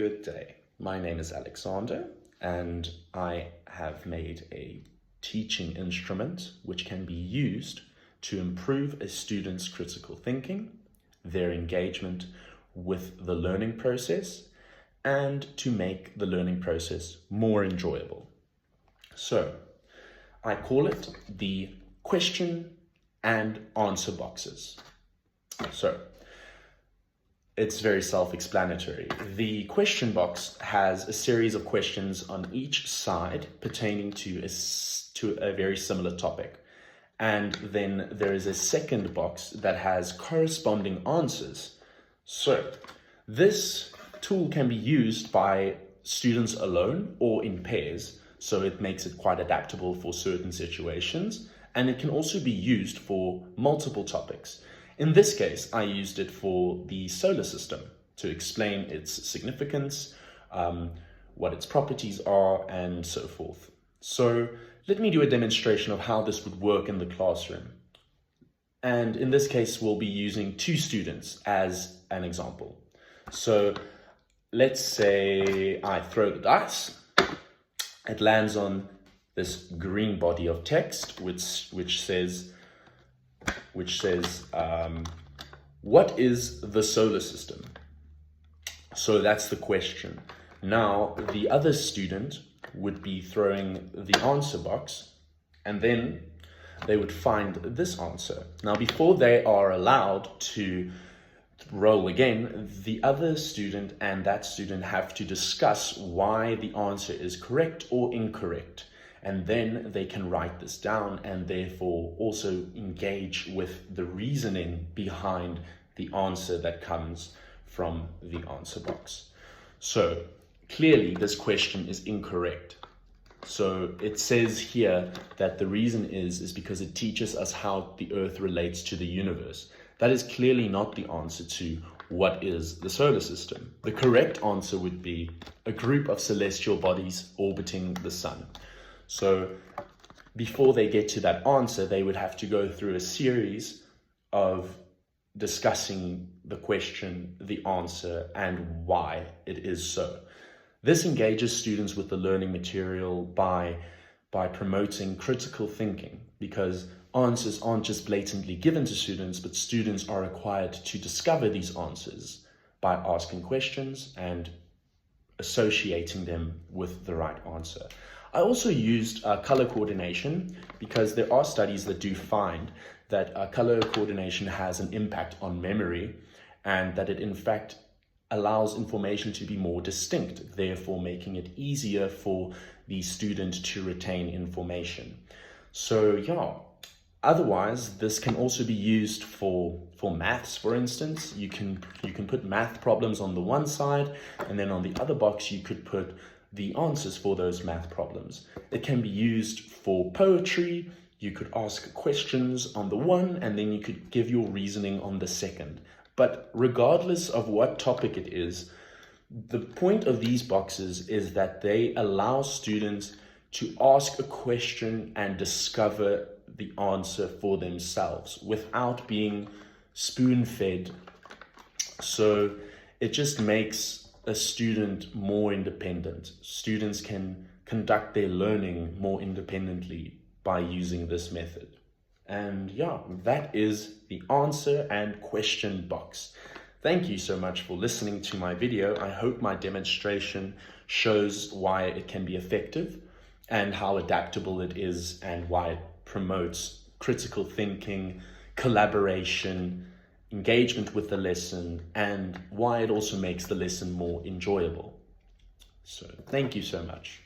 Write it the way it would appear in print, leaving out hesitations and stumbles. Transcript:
Good day. My name is Alexander, and I have made a teaching instrument which can be used to improve a student's critical thinking, their engagement with the learning process, and to make the learning process more enjoyable. So, I call it the question and answer boxes. So, it's very self-explanatory. The question box has a series of questions on each side pertaining to a very similar topic. And then there is a second box that has corresponding answers. So this tool can be used by students alone or in pairs, so it makes it quite adaptable for certain situations. And it can also be used for multiple topics. In this case, I used it for the solar system to explain its significance, what its properties are, and so forth. So let me do a demonstration of how this would work in the classroom. And in this case, we'll be using two students as an example. So let's say I throw the dice. It lands on this green body of text, which says, what is the solar system? So that's the question. Now, the other student would be throwing the answer box, and then they would find this answer. Now, before they are allowed to roll again, the other student and that student have to discuss why the answer is correct or incorrect. And then they can write this down and therefore also engage with the reasoning behind the answer that comes from the answer box. So clearly this question is incorrect. So it says here that the reason is because it teaches us how the Earth relates to the universe. That is clearly not the answer to what is the solar system. The correct answer would be a group of celestial bodies orbiting the sun. So before they get to that answer, they would have to go through a series of discussing the question, the answer, and why it is so. This engages students with the learning material by promoting critical thinking, because answers aren't just blatantly given to students, but students are required to discover these answers by asking questions and associating them with the right answer. I also used color coordination because there are studies that do find that color coordination has an impact on memory, and that it in fact allows information to be more distinct, therefore making it easier for the student to retain information. So yeah, otherwise this can also be used for maths, for instance. You can put math problems on the one side, and then on the other box you could put the answers for those math problems. It can be used for poetry. You could ask questions on the one, and then you could give your reasoning on the second. But regardless of what topic it is, the point of these boxes is that they allow students to ask a question and discover the answer for themselves without being spoon-fed. So it just makes a student more independent. Students can conduct their learning more independently by using this method. And yeah, that is the answer and question box. Thank you so much for listening to my video. I hope my demonstration shows why it can be effective and how adaptable it is, and why it promotes critical thinking, collaboration, engagement with the lesson, and why it also makes the lesson more enjoyable. So thank you so much.